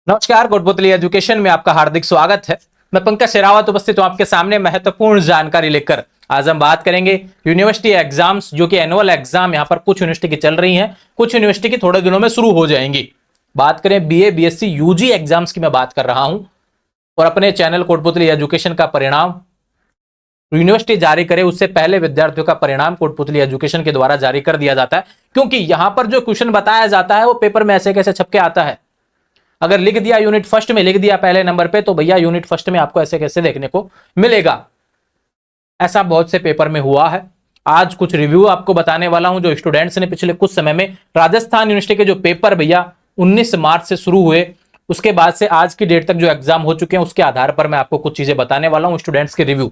नमस्कार, कोटपुतली एजुकेशन में आपका हार्दिक स्वागत है। मैं पंकज शेरावत उपस्थित हूं आपके सामने महत्वपूर्ण जानकारी लेकर। आज हम बात करेंगे यूनिवर्सिटी एग्जाम्स, जो कि एनुअल एग्जाम यहां पर कुछ यूनिवर्सिटी की चल रही हैं, कुछ यूनिवर्सिटी की थोड़े दिनों में शुरू हो जाएंगी। बात करें बीए बीएससी यूजी एग्जाम्स की मैं बात कर रहा हूं, और अपने चैनल कोटपुतली एजुकेशन का परिणाम यूनिवर्सिटी जारी करे उससे पहले विद्यार्थियों का परिणाम कोटपुतली एजुकेशन के द्वारा जारी कर दिया जाता है, क्योंकि यहां पर जो क्वेश्चन बताया जाता है वो पेपर में ऐसे कैसे छपके आता है। अगर लिख दिया यूनिट फर्स्ट में, लिख दिया पहले नंबर पे, तो भैया यूनिट फर्स्ट में आपको ऐसे कैसे देखने को मिलेगा। ऐसा बहुत से पेपर में हुआ है। आज कुछ रिव्यू आपको बताने वाला हूं जो स्टूडेंट्स ने पिछले कुछ समय में राजस्थान यूनिवर्सिटी के जो पेपर भैया 19 मार्च से शुरू हुए, उसके बाद से आज की डेट तक जो एग्जाम हो चुके हैं, उसके आधार पर मैं आपको कुछ चीजें बताने वाला हूं स्टूडेंट्स के रिव्यू।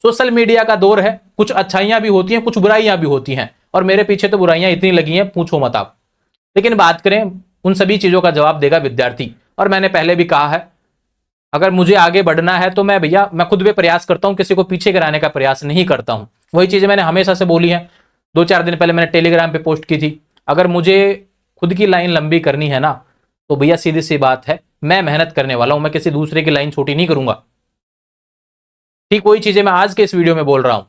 सोशल मीडिया का दौर है, कुछ अच्छाइयां भी होती हैं, कुछ बुराइयां भी होती हैं, और मेरे पीछे तो बुराइयां इतनी लगी हैं पूछो मत आप। लेकिन बात करें, उन सभी चीजों का जवाब देगा विद्यार्थी। और मैंने पहले भी कहा है, अगर मुझे आगे बढ़ना है तो मैं खुद भी प्रयास करता हूं, किसी को पीछे गिराने का प्रयास नहीं करता हूं। वही चीजें मैंने हमेशा से बोली है। 2-4 दिन पहले मैंने टेलीग्राम पे पोस्ट की थी, अगर मुझे खुद की लाइन लंबी करनी है ना, तो भैया सीधी सी बात है, मैं मेहनत करने वाला हूं, मैं किसी दूसरे की लाइन छोटी नहीं करूंगा। ठीक वही चीजें मैं आज के इस वीडियो में बोल रहा हूं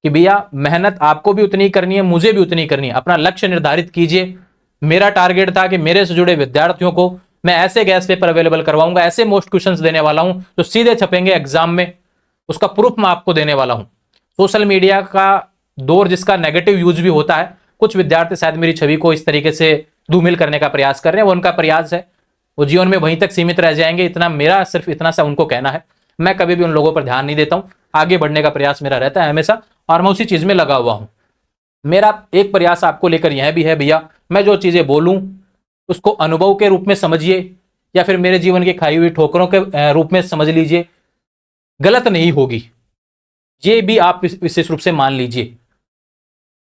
कि भैया मेहनत आपको भी उतनी करनी है, मुझे भी उतनी करनी है। अपना लक्ष्य निर्धारित कीजिए। मेरा टारगेट था कि मेरे से जुड़े विद्यार्थियों को मैं ऐसे गैस पेपर अवेलेबल करवाऊंगा, ऐसे मोस्ट क्वेश्चंस देने वाला हूं जो सीधे छपेंगे एग्जाम में, उसका प्रूफ मैं आपको देने वाला हूं। सोशल मीडिया का दौर जिसका नेगेटिव यूज भी होता है, कुछ विद्यार्थी शायद मेरी छवि को इस तरीके से धूमिल करने का प्रयास कर रहे हैं, वो उनका प्रयास है, वो जीवन में वहीं तक सीमित रह जाएंगे। इतना मेरा सिर्फ इतना सा उनको कहना है। मैं कभी भी उन लोगों पर ध्यान नहीं देता हूं, आगे बढ़ने का प्रयास मेरा रहता है हमेशा, और मैं उसी चीज में लगा हुआ हूं। मेरा एक प्रयास आपको लेकर यह भी है भैया, मैं जो चीजें बोलूं उसको अनुभव के रूप में समझिए, या फिर मेरे जीवन की खाई हुई ठोकरों के रूप में समझ लीजिए। गलत नहीं होगी, ये भी आप विशेष रूप से मान लीजिए।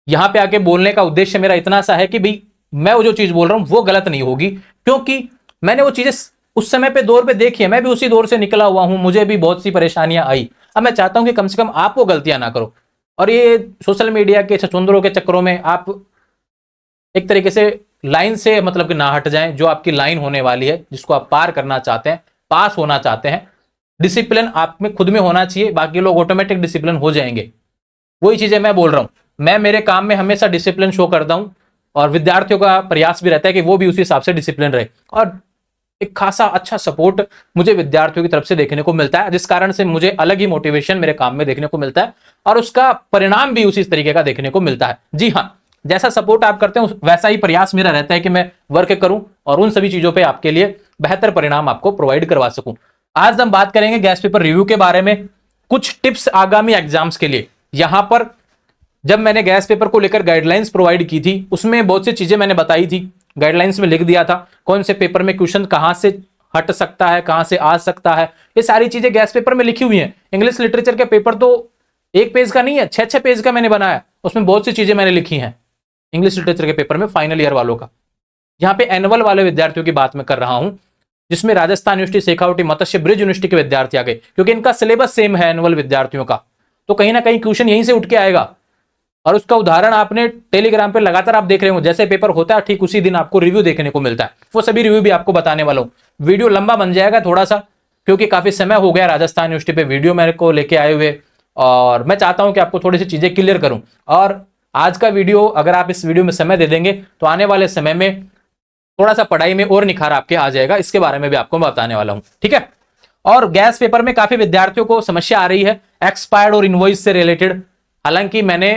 यहां पे आके बोलने का उद्देश्य मेरा इतना सा है कि भाई मैं वो जो चीज बोल रहा हूं वो गलत नहीं होगी, क्योंकि मैंने वो चीजें उस समय पे दौर पे देखी है। मैं भी उसी दौर से निकला हुआ हूं, मुझे भी बहुत सी परेशानियां आई। अब मैं चाहता हूं कि कम से कम आप वो गलतियां ना करो, और ये सोशल मीडिया के छछूंदरों के चक्करों में आप एक तरीके से लाइन से मतलब कि ना हट जाएं। जो आपकी लाइन होने वाली है, जिसको आप पार करना चाहते हैं, पास होना चाहते हैं, डिसिप्लिन आप में खुद में होना चाहिए, बाकी लोग ऑटोमेटिक डिसिप्लिन हो जाएंगे। वही चीजें मैं बोल रहा हूं। मैं मेरे काम में हमेशा डिसिप्लिन शो करता हूं, और विद्यार्थियों का प्रयास भी रहता है कि वो भी उसी हिसाब से डिसिप्लिन रहे। और एक खासा अच्छा सपोर्ट मुझे विद्यार्थियों की तरफ से देखने को मिलता है, जिस कारण से मुझे अलग ही मोटिवेशन मेरे काम में देखने को मिलता है, और उसका परिणाम भी उसी तरीके का देखने को मिलता है। जी हाँ, जैसा सपोर्ट आप करते हैं वैसा ही प्रयास मेरा रहता है कि मैं वर्क करूं और उन सभी चीजों पे आपके लिए बेहतर परिणाम आपको प्रोवाइड करवा सकूं। आज हम बात करेंगे गैस पेपर रिव्यू के बारे में, कुछ टिप्स आगामी एग्जाम्स के लिए। यहां पर जब मैंने गैस पेपर को लेकर गाइडलाइंस प्रोवाइड की थी, उसमें बहुत सी चीजें मैंने बताई थी। गाइडलाइंस में लिख दिया था कौन से पेपर में क्वेश्चन कहां से हट सकता है, कहां से आ सकता है। ये सारी चीजें गैस पेपर में लिखी हुई हैं। इंग्लिश लिटरेचर के पेपर तो एक पेज का नहीं है, 6-6 पेज का मैंने बनाया, उसमें बहुत सी चीजें मैंने लिखी हैं इंग्लिश लिटरेचर के पेपर में, फाइनल ईयर वालों का। यहाँ पे एनुअल वाले विद्यार्थियों की बात मैं कर रहा हूं, जिसमें राजस्थान यूनिवर्सिटी, शेखावटी, मत्स्य ब्रिज यूनिवर्सिटी के विद्यार्थी आ गए, क्योंकि इनका सिलेबस सेम है एनुअल विद्यार्थियों का, तो कहीं ना कहीं क्वेश्चन यहीं से उठ के आएगा। और उसका उदाहरण आपने टेलीग्राम पे लगातार आप देख रहे हो, जैसे पेपर होता है ठीक उसी दिन आपको रिव्यू देखने को मिलता है। वो सभी रिव्यू भी आपको बताने वाला हूं। वीडियो लंबा बन जाएगा थोड़ा सा, क्योंकि काफी समय हो गया राजस्थान यूनिवर्सिटी पे वीडियो मेरे को लेके आए हुए, और मैं चाहता हूं कि आपको थोड़ी सी चीजें क्लियर करूं। और आज का वीडियो अगर आप इस वीडियो में समय दे देंगे तो आने वाले समय में थोड़ा सा पढ़ाई में और निखार आपके आ जाएगा। इसके बारे में भी आपको बताने वाला हूं, ठीक है। और गैस पेपर में काफी विद्यार्थियों को समस्या आ रही है एक्सपायर्ड और इनवॉइस से रिलेटेड। हालांकि मैंने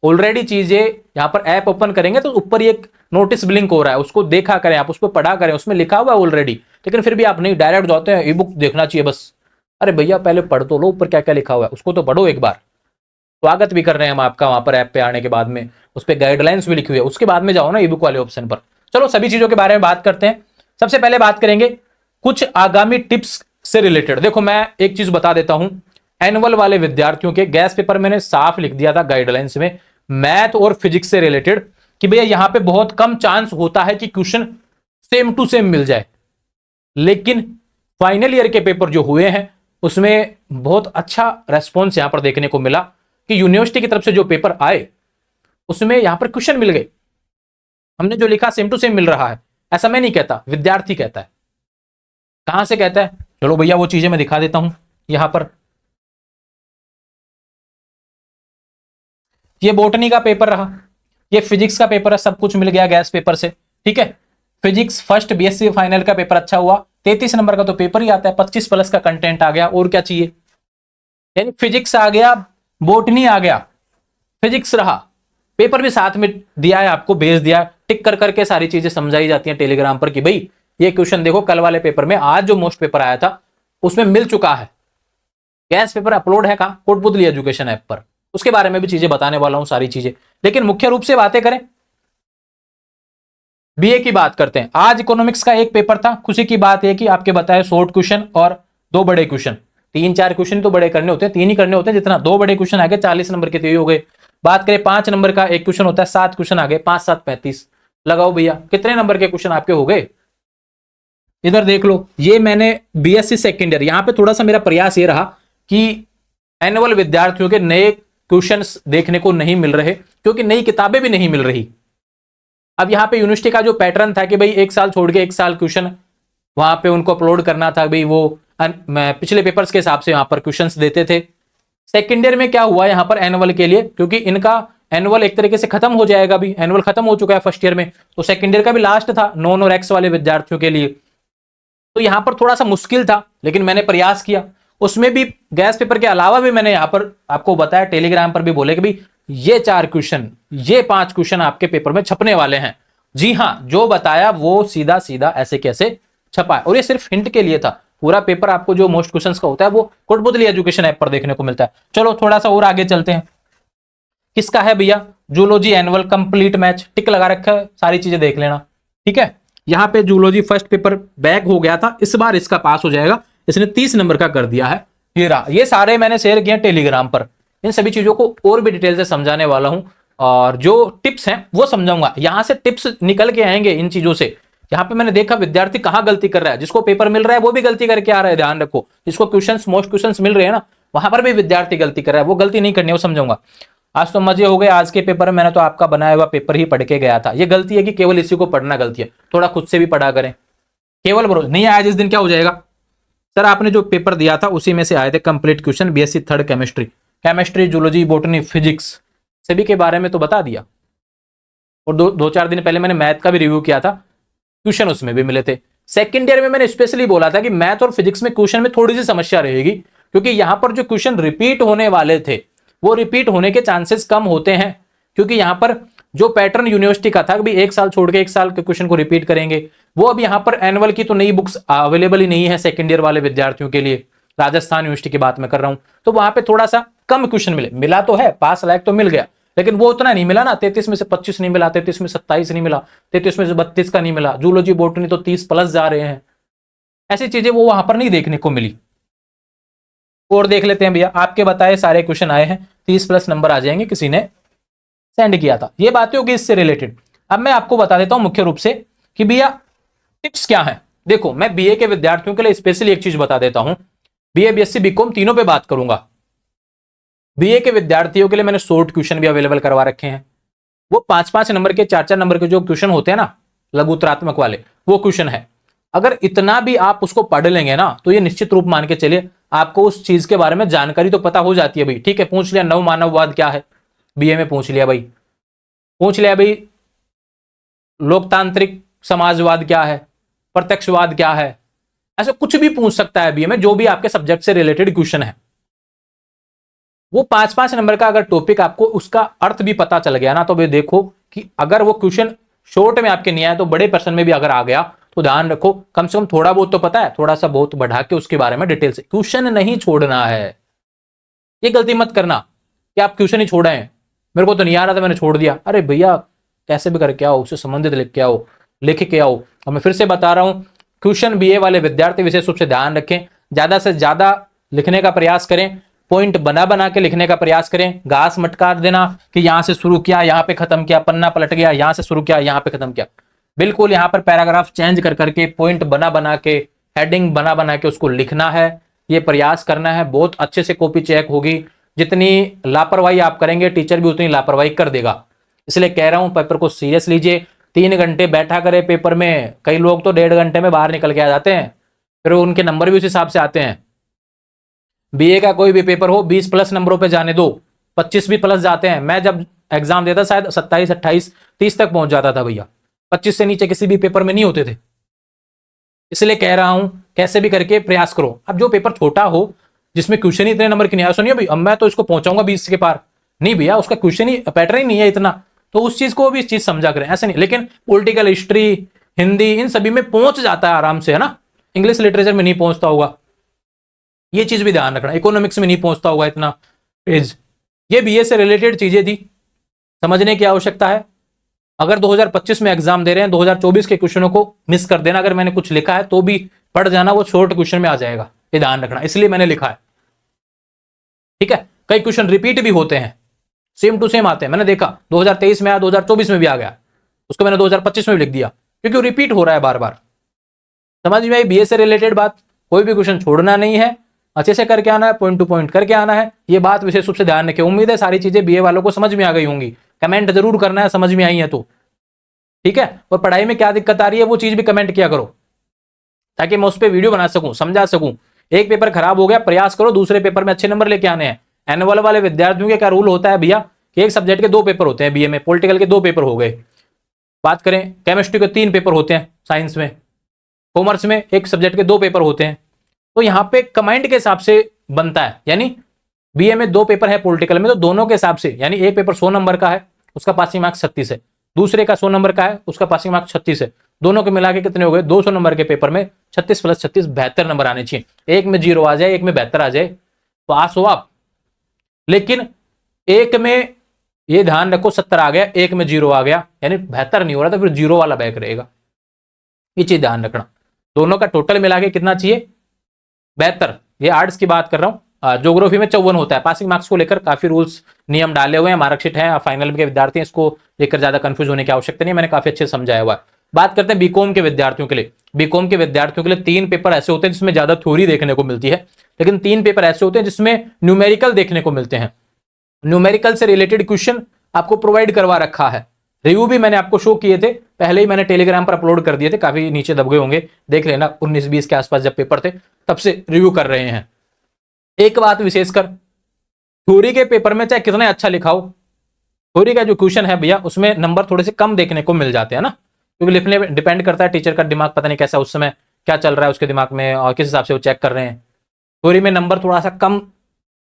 ऑलरेडी चीजें यहां पर ऐप ओपन करेंगे तो ऊपर एक नोटिस ब्लिंक हो रहा है, उसको देखा करें, आप उसको पढ़ा करें, उसमें लिखा हुआ है ऑलरेडी। लेकिन फिर भी आप नहीं, डायरेक्ट जाते हैं ई बुक देखना चाहिए बस। अरे भैया पहले पढ़ तो लो ऊपर क्या क्या लिखा हुआ है, उसको तो पढ़ो एक बार। स्वागत भी कर रहे हैं हम आपका वहां पर ऐप पे आने के बाद में, उस पर गाइडलाइंस भी लिखी हुई है, उसके बाद में जाओ ना ई बुक वाले ऑप्शन पर। चलो सभी चीजों के बारे में बात करते हैं। सबसे पहले बात करेंगे कुछ आगामी टिप्स से रिलेटेड। देखो मैं एक चीज बता देता हूं, एनुअल वाले विद्यार्थियों के गैस पेपर मैंने साफ लिख दिया था गाइडलाइंस में, मैथ और फिजिक्स से रिलेटेड, कि भैया यहां पे बहुत कम चांस होता है कि क्वेश्चन सेम टू सेम मिल जाए। लेकिन फाइनल ईयर के पेपर जो हुए हैं उसमें बहुत अच्छा रेस्पॉन्स यहां पर देखने को मिला कि यूनिवर्सिटी की तरफ से जो पेपर आए उसमें यहां पर क्वेश्चन मिल गए। हमने जो लिखा सेम टू सेम मिल रहा है, ऐसा मैं नहीं कहता, विद्यार्थी कहता है। कहां से कहता है? चलो भैया वो चीजें मैं दिखा देता हूं यहां पर। ये बोटनी का पेपर रहा, ये फिजिक्स का पेपर है, सब कुछ मिल गया गैस पेपर से। ठीक है, फिजिक्स फर्स्ट बीएससी फाइनल का पेपर अच्छा हुआ, 33 नंबर का तो पेपर ही आता है, 25 प्लस का कंटेंट आ गया, और क्या चाहिए? यानी फिजिक्स आ गया, बोटनी आ गया, फिजिक्स रहा, पेपर भी साथ में दिया है आपको, भेज दिया, टिक कर करके सारी चीजें समझाई जाती हैं टेलीग्राम पर कि भाई ये क्वेश्चन देखो कल वाले पेपर में, आज जो मोस्ट पेपर आया था उसमें मिल चुका है। गैस पेपर अपलोड है कहां? कोटपुतली एजुकेशन ऐप पर, उसके बारे में भी चीजें बताने वाला हूं सारी चीजें। लेकिन मुख्य रूप से बातें करें, बीए की बात करते हैं। आज इकोनॉमिक्स का एक पेपर था, खुशी की बात है कि आपके बताए शॉर्ट क्वेश्चन और दो बड़े क्वेश्चन, 3-4 क्वेश्चन तो बड़े करने होते हैं, 3 ही करने होते हैं, जितना 2 बड़े क्वेश्चन आ गए 40 नंबर के तो ये हो गए। बात करें 5 नंबर का एक क्वेश्चन होता है, 7 क्वेश्चन आ गए, 5 7 35, लगाओ भैया कितने नंबर के क्वेश्चन आपके हो गए। इधर देख लो, ये मैंने बीएससी सेकेंड ईयर, यहां पे थोड़ा सा मेरा प्रयास ये रहा कि एनुअल विद्यार्थियों के नए क्वेश्चंस देखने को नहीं मिल रहे, क्योंकि नई किताबें भी नहीं मिल रही। अब यहाँ पे यूनिवर्सिटी का जो पैटर्न था कि भाई एक साल छोड़ के एक साल क्वेश्चन वहां पे उनको अपलोड करना था, भाई वो पिछले पेपर्स के हिसाब से यहाँ पर क्वेश्चंस देते थे। सेकेंड ईयर में क्या हुआ यहाँ पर एनुअल के लिए, क्योंकि इनका एनुअल एक तरीके से खत्म हो जाएगा, भी एनुअल खत्म हो चुका है फर्स्ट ईयर में, तो सेकेंड ईयर का भी लास्ट था नॉन और एक्स वाले विद्यार्थियों के लिए, तो यहाँ पर थोड़ा सा मुश्किल था, लेकिन मैंने प्रयास किया। उसमें भी गैस पेपर के अलावा भी मैंने यहाँ पर आपको बताया, टेलीग्राम पर भी बोले कि भाई ये 4 क्वेश्चन, ये 5 क्वेश्चन आपके पेपर में छपने वाले हैं। जी हाँ, जो बताया वो सीधा सीधा ऐसे कैसे छपा है, और ये सिर्फ हिंट के लिए था। पूरा पेपर आपको जो मोस्ट क्वेश्चंस का होता है वो कोटपुतली एजुकेशन ऐप पर देखने को मिलता है। चलो थोड़ा सा और आगे चलते हैं। किसका है भैया? जूलॉजी एनुअल कंप्लीट मैच, टिक लगा रखा है, सारी चीजें देख लेना। ठीक है, यहां पे जूलॉजी फर्स्ट पेपर बैक हो गया था, इस बार इसका पास हो जाएगा, इसने 30 नंबर का कर दिया है। ये रहा, ये सारे मैंने शेयर किए टेलीग्राम पर, इन सभी चीजों को और भी डिटेल से समझाने वाला हूं, और जो टिप्स हैं वो समझाऊंगा। यहां से टिप्स निकल के आएंगे इन चीजों से। यहाँ पे मैंने देखा विद्यार्थी कहां गलती कर रहा है, जिसको पेपर मिल रहा है वो भी गलती करके आ रहा है, ध्यान रखो। जिसको क्वेश्चंस मोस्ट क्वेश्चंस मिल रहे हैं ना, वहां पर भी विद्यार्थी गलती कर रहा है, वो गलती नहीं करनी है, वो समझाऊंगा। आज तो मजे हो गए, आज के पेपर में मैंने तो आपका बनाया हुआ पेपर ही पढ़ के गया था। ये गलती है कि केवल इसी को पढ़ना गलती है, थोड़ा खुद से भी पढ़ा करें, केवल भरोसा नहीं आया जिस दिन क्या हो जाएगा। सर आपने जो पेपर दिया था उसी में से आए थे complete question, BSc third chemistry, chemistry zoology botany physics सभी के बारे में तो बता दिया, और 2-4 दिन पहले मैंने मैथ का भी रिव्यू किया था, क्वेश्चन उसमें भी मिले थे। सेकंड ईयर में मैंने स्पेशली बोला था कि मैथ और फिजिक्स में क्वेश्चन में थोड़ी सी समस्या रहेगी, क्योंकि यहां पर जो क्वेश्चन रिपीट होने वाले थे वो रिपीट होने के चांसेस कम होते हैं, क्योंकि यहां पर जो पैटर्न यूनिवर्सिटी का था कि एक साल छोड़ के एक साल के क्वेश्चन को रिपीट करेंगे, वो अब यहां पर एनुअल की तो नई बुक्स अवेलेबल ही नहीं है सेकंड ईयर वाले विद्यार्थियों के लिए। राजस्थान यूनिवर्सिटी की बात मैं कर रहा हूं, तो वहां पे थोड़ा सा कम क्वेश्चन मिला तो है, पास लायक तो मिल गया, लेकिन वो उतना नहीं मिला ना, 33 में से 25 नहीं मिला, 33 में 27 नहीं मिला, 33 में से 32 का नहीं मिला, जूलॉजी बॉटनी तो 30 प्लस जा रहे हैं, ऐसी चीजें वो वहां पर नहीं देखने को मिली। और देख लेते हैं भैया, आपके बताए सारे क्वेश्चन आए हैं, 30 प्लस नंबर आ जाएंगे, किसी ने सेंड किया था, ये बातें होगी इससे रिलेटेड। अब मैं आपको बता देता हूं मुख्य रूप से कि भैया टिप्स क्या है। देखो मैं बीए के विद्यार्थियों के लिए स्पेशली एक चीज बता देता हूं, बीए बीएससी बीकॉम तीनों पे बात करूंगा। बीए के विद्यार्थियों के लिए मैंने शॉर्ट क्वेश्चन भी अवेलेबल करवा रखे हैं, वो 5-5 नंबर के 4-4 नंबर के जो क्वेश्चन होते हैं ना लघुत्रात्मक वाले, वो क्वेश्चन है। अगर इतना भी आप उसको पढ़ लेंगे ना, तो ये निश्चित रूप मान के चलिए आपको उस चीज के बारे में जानकारी तो पता हो जाती है भाई। ठीक है, पूछ लिया नव मानववाद क्या है, बीए में पूछ लिया भाई, पूछ लिया भाई लोकतांत्रिक समाजवाद क्या है, प्रत्यक्षवाद क्या है, ऐसा कुछ भी पूछ सकता है बीए में, जो भी आपके सब्जेक्ट से रिलेटेड क्वेश्चन है। वो 5-5 नंबर का अगर टॉपिक आपको उसका अर्थ भी पता चल गया ना, तो वे देखो कि अगर वो क्वेश्चन शॉर्ट में आपके नहीं आया तो बड़े प्रश्न में भी अगर आ गया, तो ध्यान रखो कम से कम थोड़ा बहुत तो पता है, थोड़ा सा बहुत बढ़ा के उसके बारे में डिटेल से, क्वेश्चन नहीं छोड़ना है। ये गलती मत करना कि आप क्वेश्चन ही छोड़े हैं, मेरे को तो नहीं आ रहा था मैंने छोड़ दिया। अरे भैया कैसे भी करके आओ, उससे संबंधित लिख के आओ। और मैं फिर से बता रहा हूं, क्वेश्चन बीए वाले विद्यार्थी विशेष रूप से ध्यान रखें, ज्यादा से ज्यादा लिखने का प्रयास करें, पॉइंट बना बना के लिखने का प्रयास करें, घास मटका देना कि यहां से शुरू किया यहां पे खत्म किया, पन्ना पलट गया, यहां से शुरू किया यहां पे खत्म किया। बिल्कुल यहां पर पैराग्राफ चेंज कर करके पॉइंट बना बना के, हेडिंग बना बना के उसको लिखना है, ये प्रयास करना है। बहुत अच्छे से कॉपी चेक होगी, जितनी लापरवाही आप करेंगे टीचर भी उतनी लापरवाही कर देगा। इसलिए कह रहा हूं पेपर को सीरियस लीजिए, 3 घंटे बैठा करे पेपर में, कई लोग तो 1.5 घंटे में बाहर निकल के आ जाते हैं। फिर उनके नंबर भी उस हिसाब से आते हैं। बीए का कोई भी पेपर हो 20 प्लस नंबरों पे जाने दो, 25 भी प्लस जाते हैं। मैं जब एग्जाम देता शायद 27, 28, 30 तक पहुंच जाता था भैया, 25 से नीचे किसी भी पेपर में नहीं होते थे। इसलिए कह रहा हूं कैसे भी करके प्रयास करो। अब जो पेपर छोटा हो जिसमें क्वेश्चन ही इतने नंबर की नहीं आया, सुनिए भाई अब मैं तो इसको पहुंचाऊंगा 20 के पार, नहीं भैया उसका क्वेश्चन ही पैटर्न ही नहीं है इतना, तो उस चीज को भी इस चीज समझा करें, ऐसे नहीं। लेकिन पॉलिटिकल हिस्ट्री, हिंदी, इन सभी में पहुंच जाता है आराम से, है ना। इंग्लिश लिटरेचर में नहीं पहुंचता होगा, ये चीज भी ध्यान रखना। इकोनॉमिक्स में नहीं पहुंचता होगा इतना पेज। ये बीए से रिलेटेड चीजें थी, समझने की आवश्यकता है। अगर 2025 में एग्जाम दे रहे हैं 2024 के क्वेश्चनों को मिस कर देना, अगर मैंने कुछ लिखा है तो भी पढ़ जाना, वो शॉर्ट क्वेश्चन में आ जाएगा, ये ध्यान रखना, इसलिए मैंने लिखा है। ठीक है, कई क्वेश्चन रिपीट भी होते हैं, सेम टू सेम आते हैं, मैंने देखा 2023 में आया, 2024 में भी आ गया, उसको मैंने 2025 में भी लिख दिया, क्योंकि वो रिपीट हो रहा है बार बार। समझ में आई बीए से रिलेटेड बात। कोई भी क्वेश्चन छोड़ना नहीं है, अच्छे से करके आना है, पॉइंट टू पॉइंट करके आना है, ये बात विशेष रूप से ध्यान रखें। उम्मीद है सारी चीजें बीए वालों को समझ में आ गई होंगी, कमेंट जरूर करना है समझ में आई है तो, ठीक है। और पढ़ाई में क्या दिक्कत आ रही है वो चीज भी कमेंट किया करो, ताकि मैं उस पर वीडियो बना सकूं, समझा सकूं। एक पेपर खराब हो गया, प्रयास करो दूसरे पेपर में अच्छे नंबर लेके आने हैं। एनुअल वाले विद्यार्थियों के क्या रूल होता है भैया कि एक सब्जेक्ट के 2 पेपर होते हैं बीए में, पॉलिटिकल के 2 पेपर हो गए। बात करें केमिस्ट्री के 3 पेपर होते हैं, साइंस में, कॉमर्स में एक सब्जेक्ट के 2 पेपर होते हैं। तो यहाँ पे कमांड के हिसाब से बनता है, यानी बीए में 2 पेपर है पॉलिटिकल में, तो दोनों के हिसाब से, यानी एक पेपर 100 नंबर का है, उसका पासिंग मार्क्स 36 है, दूसरे का 100 नंबर का है, उसका पासिंग मार्क्स 36 है, दोनों के मिला के कितने हो गए 200 नंबर के पेपर में 36 + 36 72 नंबर आने चाहिए। एक में 0 आ जाए, एक में 72 आ जाए, पास हो आप। लेकिन एक में ये ध्यान रखो 70 आ गया, एक में 0 आ गया, यानी 72 नहीं हो रहा, तो फिर 0 वाला बैक रहेगा, ये चीज ध्यान रखना। दोनों का टोटल मिला के कितना चाहिए 72। ये आर्ट्स की बात कर रहा हूं। ज्योग्राफी में 54 होता है। पासिंग मार्क्स को लेकर काफी रूल्स नियम डाले हुए हैं, मार्कशीट है, फाइनल के विद्यार्थी हैं, इसको लेकर ज्यादा कंफ्यूज होने की आवश्यकता नहीं है, मैंने काफी अच्छे समझाया हुआ है। बात करते हैं बीकॉम के विद्यार्थियों के लिए। बीकॉम के विद्यार्थियों के लिए 3 पेपर ऐसे होते हैं जिसमें ज्यादा थ्योरी देखने को मिलती है, लेकिन 3 पेपर ऐसे होते हैं जिसमें न्यूमेरिकल देखने को मिलते हैं। न्यूमेरिकल से रिलेटेड क्वेश्चन आपको प्रोवाइड करवा रखा है, रिव्यू भी मैंने आपको शो किए थे, पहले ही मैंने टेलीग्राम पर अपलोड कर दिए थे, काफी नीचे दब गए होंगे, देख लेना। 19-20 के आसपास जब पेपर थे तब से रिव्यू कर रहे हैं। एक बात विशेषकर, थ्योरी के पेपर में चाहे कितना अच्छा लिखाओ, थ्योरी का जो क्वेश्चन है भैया उसमें नंबर थोड़े से कम देखने को मिल जाते हैं ना, क्योंकि लिखने में डिपेंड करता है टीचर का दिमाग, पता नहीं कैसा उस समय क्या चल रहा है उसके दिमाग में और किस हिसाब से वो चेक कर रहे हैं। थ्योरी में नंबर थोड़ा सा कम,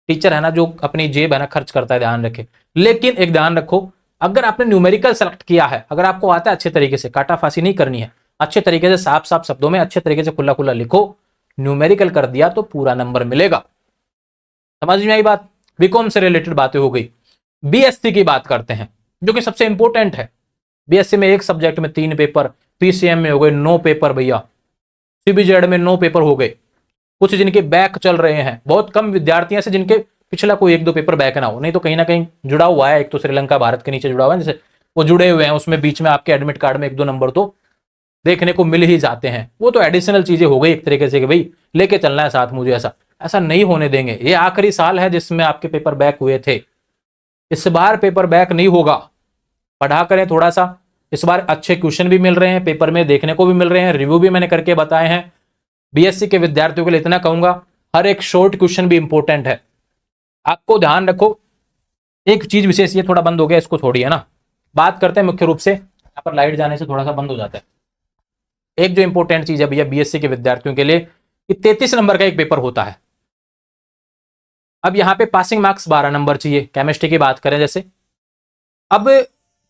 टीचर है ना जो अपनी जेब है ना खर्च करता है, ध्यान रखे। लेकिन एक ध्यान रखो, अगर आपने न्यूमेरिकल सेलेक्ट किया है, अगर आपको आता है अच्छे तरीके से, काटा फांसी नहीं करनी है, अच्छे तरीके से साफ साफ शब्दों में अच्छे तरीके से खुला खुला लिखो, न्यूमेरिकल कर दिया तो पूरा नंबर मिलेगा। समझ में आई बात। बीकॉम से रिलेटेड बातें हो गई। बीएससी की बात करते हैं जो कि सबसे इंपॉर्टेंट है। बीएससी में एक सब्जेक्ट में 3 पेपर, पीसीएम में हो गए 9 पेपर भैया, सीबीजेड में 9 पेपर हो गए। कुछ जिनके बैक चल रहे हैं, बहुत कम विद्यार्थी ऐसे जिनके पिछला कोई 1-2 पेपर बैक ना हो, नहीं तो कहीं ना कहीं जुड़ा हुआ है। एक तो श्रीलंका भारत के नीचे जुड़ा हुआ है, जैसे वो जुड़े हुए हैं, उसमें बीच में आपके एडमिट कार्ड में 1-2 नंबर तो देखने को मिल ही जाते हैं। वो तो एडिशनल चीजें हो गई एक तरीके से कि भाई लेके चलना है साथ मुझे, ऐसा नहीं होने देंगे। ये आखिरी साल है जिसमें आपके पेपर बैक हुए थे, इस बार पेपर बैक नहीं होगा। पढ़ा करें थोड़ा सा, इस बार अच्छे क्वेश्चन भी मिल रहे हैं, पेपर में देखने को भी मिल रहे हैं, रिव्यू भी मैंने करके बताए हैं। बीएससी के विद्यार्थियों के लिए इतना कहूंगा, हर एक शॉर्ट क्वेश्चन भी इंपॉर्टेंट है। आपको ध्यान रखो एक चीज विशेष, ये थोड़ा बंद हो गया, इसको छोड़िए ना। बात करते हैं मुख्य रूप से, यहाँ पर लाइट जाने से थोड़ा सा बंद हो जाता है। एक जो इंपॉर्टेंट चीज है भैया बीएससी के विद्यार्थियों के लिए कि 33 नंबर का एक पेपर होता है। अब यहाँ पे पासिंग मार्क्स 12 नंबर चाहिए। केमिस्ट्री की बात करें जैसे, अब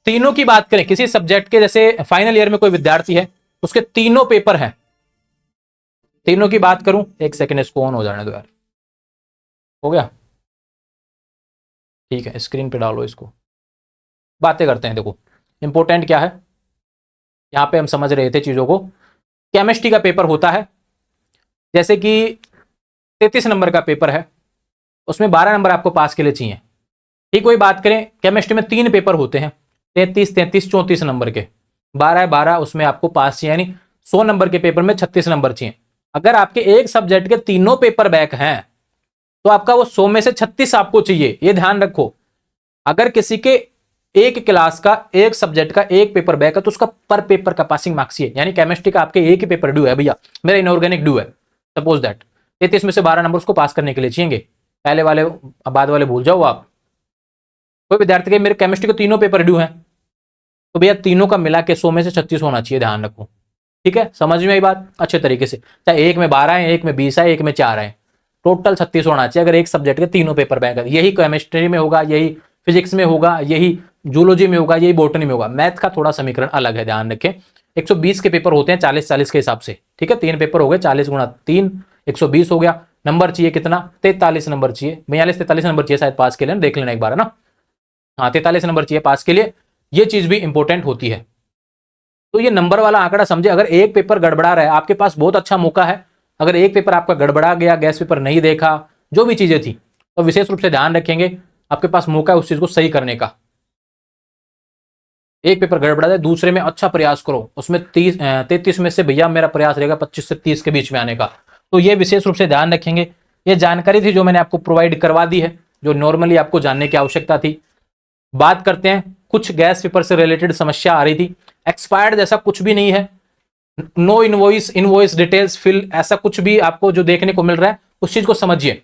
तीनों की बात करें किसी सब्जेक्ट के, जैसे फाइनल ईयर में कोई विद्यार्थी है उसके तीनों पेपर हैं, तीनों की बात करूं, एक सेकंड इसको ऑन हो जाने दो यार, हो गया ठीक है, स्क्रीन पे डालो इसको, बातें करते हैं। देखो इंपॉर्टेंट क्या है, यहां पे हम समझ रहे थे चीजों को। केमिस्ट्री का पेपर होता है, जैसे कि 33 नंबर का पेपर है, उसमें 12 नंबर आपको पास के लिए चाहिए। ठीक, कोई बात करें केमिस्ट्री में 3 पेपर होते हैं, 33, 33, 34 नंबर के, 12 उसमें आपको पास चाहिए, यानी 100 नंबर के पेपर में 36 नंबर चाहिए। अगर आपके एक सब्जेक्ट के तीनों पेपर बैक हैं तो आपका वो 100 में से 36 आपको चाहिए, ये ध्यान रखो। अगर किसी के एक क्लास का एक सब्जेक्ट का एक पेपर बैक है तो उसका पर पेपर का पासिंग मार्क्स चाहिए, यानी केमिस्ट्री का आपके एक ही पेपर ड्यू है भैया, मेरा इनऑर्गेनिक ड्यू है, सपोज दैट 33 में से 12 नंबर उसको पास करने के लिए चाहिए। पहले वाले बाद वाले भूल जाओ आप। कोई विद्यार्थी के मेरे केमिस्ट्री के तीनों पेपर ड्यू हैं, तो भैया तीनों का मिला के 100 में से 36 होना चाहिए, ध्यान रखो। ठीक है, समझ में आई बात अच्छे तरीके से। चाहे एक में 12 है, एक में 20 है, एक में 4 है, टोटल 36 होना चाहिए अगर एक सब्जेक्ट के तीनों पेपर बैंक है। यही केमिस्ट्री में होगा, यही फिजिक्स में होगा, यही जूलॉजी में होगा, यही बॉटनी में होगा। मैथ का थोड़ा समीकरण अलग है, ध्यान रखें। 120 के पेपर होते हैं 40-40 के हिसाब से। ठीक है, 3 पेपर हो गए, 40 गुणा 3 120 हो गया। नंबर चाहिए कितना? 43 नंबर चाहिए, 42-43 नंबर चाहिए शायद पास के लिए, देख लेना एक बार है ना। हाँ, 43 नंबर चाहिए पास के लिए। ये चीज भी इंपॉर्टेंट होती है। तो ये नंबर वाला आंकड़ा समझे। अगर एक पेपर गड़बड़ा रहा है, आपके पास बहुत अच्छा मौका है। अगर एक पेपर आपका गड़बड़ा गया, गैस पेपर नहीं देखा, जो भी चीजें थी, तो विशेष रूप से ध्यान रखेंगे, आपके पास मौका है उस चीज को सही करने का। एक पेपर गड़बड़ा है, दूसरे में अच्छा प्रयास करो, उसमें 33 में से भैया मेरा प्रयास रहेगा 25 से 30 के बीच में आने का। तो ये विशेष रूप से ध्यान रखेंगे। ये जानकारी थी जो मैंने आपको प्रोवाइड करवा दी है, जो नॉर्मली आपको जानने की आवश्यकता थी। बात करते हैं, कुछ गैस पेपर से रिलेटेड समस्या आ रही थी। एक्सपायर्ड जैसा कुछ भी नहीं है, नो इनवॉइस डिटेल्स फिल, ऐसा कुछ भी आपको जो देखने को मिल रहा है उस चीज को समझिए।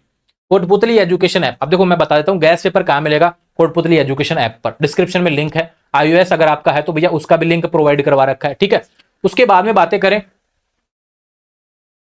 कोटपुतली एजुकेशन ऐप, अब देखो मैं बता देता हूं गैस पेपर कहां मिलेगा। कोटपुतली एजुकेशन ऐप पर डिस्क्रिप्शन में लिंक है। iOS अगर आपका है तो भैया उसका भी लिंक प्रोवाइड करवा रखा है। ठीक है, उसके बाद में बातें करें,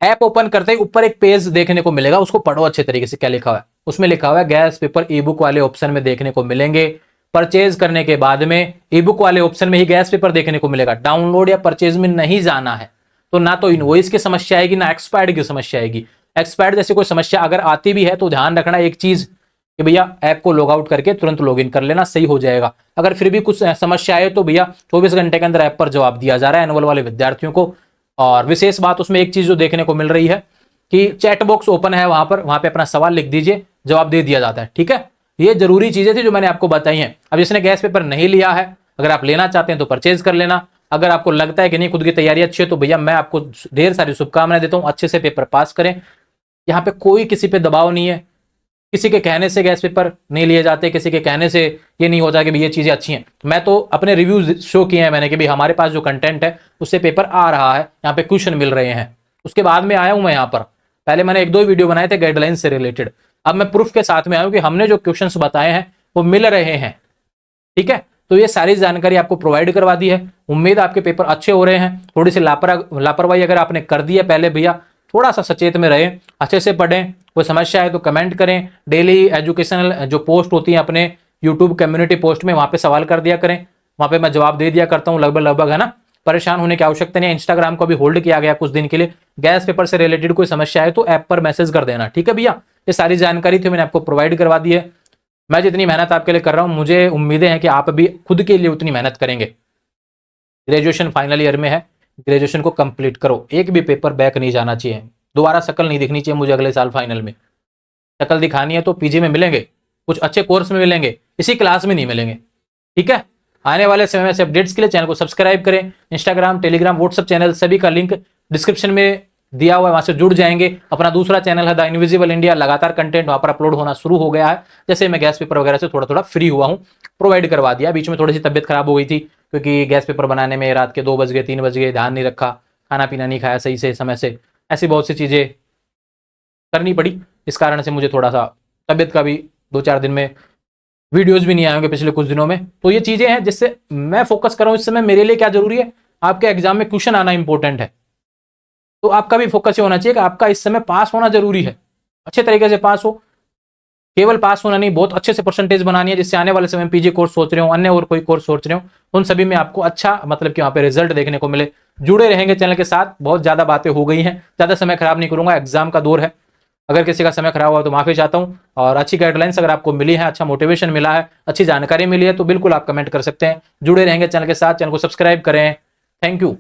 ऐप ओपन करते ही ऊपर एक पेज देखने को मिलेगा, उसको पढ़ो अच्छे तरीके से। क्या लिखा हुआ है उसमें? लिखा हुआ है गैस पेपर ई बुक वाले ऑप्शन में देखने को मिलेंगे। परचेज करने के बाद में ई बुक वाले ऑप्शन में ही गैस पेपर देखने को मिलेगा। डाउनलोड या परचेज में नहीं जाना है, तो ना तो इनवॉइस की समस्या आएगी, ना एक्सपायर्ड की समस्या आएगी। एक्सपायर्ड जैसी कोई समस्या अगर आती भी है तो ध्यान रखना एक चीज कि भैया ऐप को लॉग आउट करके तुरंत लॉगिन कर लेना, सही हो जाएगा। अगर फिर भी कुछ समस्या आए तो भैया 24 घंटे के अंदर ऐप पर जवाब दिया जा रहा है एनुअल वाले विद्यार्थियों को। और विशेष बात उसमें एक चीज जो देखने को मिल रही है कि चैट बॉक्स ओपन है, वहां पे अपना सवाल लिख दीजिए, जवाब दे दिया जाता है। ठीक है, ये जरूरी चीजें थी जो मैंने आपको बताई हैं। अब जिसने गैस पेपर नहीं लिया है, अगर आप लेना चाहते हैं तो परचेज कर लेना। अगर आपको लगता है कि नहीं खुद की तैयारी अच्छी है, तो भैया मैं आपको ढेर सारी शुभकामनाएं देता हूं, अच्छे से पेपर पास करें। यहाँ पे कोई किसी पे दबाव नहीं है, किसी के कहने से गैस पेपर नहीं लिए जाते, किसी के कहने से ये नहीं होता कि भाई ये चीजें अच्छी हैं। मैं तो अपने रिव्यूज शो किए हैं मैंने कि भाई हमारे पास जो कंटेंट है उससे पेपर आ रहा है, यहाँ पे क्वेश्चन मिल रहे हैं। उसके बाद में आया हूं मैं यहाँ पर, पहले मैंने 1-2 वीडियो बनाए थे गाइडलाइन से रिलेटेड, अब मैं प्रूफ के साथ में आया हूं कि हमने जो क्वेश्चन बताए हैं वो मिल रहे हैं। ठीक है, तो ये सारी जानकारी आपको प्रोवाइड करवा दी है। उम्मीद आपके पेपर अच्छे हो रहे हैं। थोड़ी सी लापरवाही अगर आपने कर दी है पहले, भैया थोड़ा सा सचेत में रहें, अच्छे से पढ़ें। कोई समस्या है तो कमेंट करें। डेली एजुकेशनल जो पोस्ट होती है अपने यूट्यूब कम्युनिटी पोस्ट में, वहां पे सवाल कर दिया करें, वहां पे मैं जवाब दे दिया करता हूं लगभग, है ना। परेशान होने की आवश्यकता नहीं है। इंस्टाग्राम को भी होल्ड किया गया कुछ दिन के लिए। गैस पेपर से रिलेटेड कोई समस्या है तो ऐप पर मैसेज कर देना। ठीक है भैया, ये सारी जानकारी थी मैंने आपको प्रोवाइड करवा दी है। मैं जितनी मेहनत आपके लिए कर रहा हूं, मुझे उम्मीदें हैं कि आप भी खुद के लिए उतनी मेहनत करेंगे। ग्रेजुएशन फाइनल ईयर में है, ग्रेजुएशन को कंप्लीट करो, एक भी पेपर बैक नहीं जाना चाहिए। दोबारा शक्ल नहीं दिखनी चाहिए मुझे अगले साल फाइनल में। शक्ल दिखानी है तो पीजी में मिलेंगे, कुछ अच्छे कोर्स में मिलेंगे, इसी क्लास में नहीं मिलेंगे। ठीक है, आने वाले समय में से अपडेट्स के लिए चैनल को सब्सक्राइब करें। इंस्टाग्राम, टेलीग्राम, व्हाट्सएप चैनल सभी का लिंक डिस्क्रिप्शन में दिया हुआ है, वहां से जुड़ जाएंगे। अपना दूसरा चैनल है द इनविजिबल इंडिया, लगातार कंटेंट वहां पर अपलोड होना शुरू हो गया है। जैसे मैं गैस पेपर वगैरह से थोड़ा थोड़ा फ्री हुआ हूं, प्रोवाइड करवा दिया। बीच में थोड़ी सी तबियत खराब हो गई थी क्योंकि गैस पेपर बनाने में रात के 2 बज गए, 3 बज गए, ध्यान नहीं रखा, खाना पीना नहीं खाया सही से समय से, ऐसी बहुत सी चीजें करनी पड़ी। इस कारण से मुझे थोड़ा सा तबियत का भी 2-4 दिन में वीडियोस भी नहीं आए होंगे पिछले कुछ दिनों में। तो ये चीजें हैं जिससे मैं फोकस कर रहा हूं इस समय। मेरे लिए क्या जरूरी है, आपके एग्जाम में क्वेश्चन आना इंपॉर्टेंट है, तो आपका भी फोकस ये होना चाहिए कि आपका इस समय पास होना जरूरी है, अच्छे तरीके से पास हो। केवल पास होना नहीं, बहुत अच्छे से परसेंटेज बनानी है, जिससे आने वाले समय में पीजी कोर्स सोच रहे हो, अन्य और कोई कोर्स सोच रहे हो, उन सभी में आपको अच्छा मतलब कि वहां पे रिजल्ट देखने को मिले। जुड़े रहेंगे चैनल के साथ। बहुत ज्यादा बातें हो गई हैं, ज्यादा समय खराब नहीं करूंगा, एग्जाम का दौर है। अगर किसी का समय खराब हुआ तो माफी चाहता हूं। और अच्छी गाइडलाइंस अगर आपको मिली है, अच्छा मोटिवेशन मिला है, अच्छी जानकारी मिली है, तो बिल्कुल आप कमेंट कर सकते हैं। जुड़े रहेंगे चैनल के साथ, चैनल को सब्सक्राइब करें। Thank you.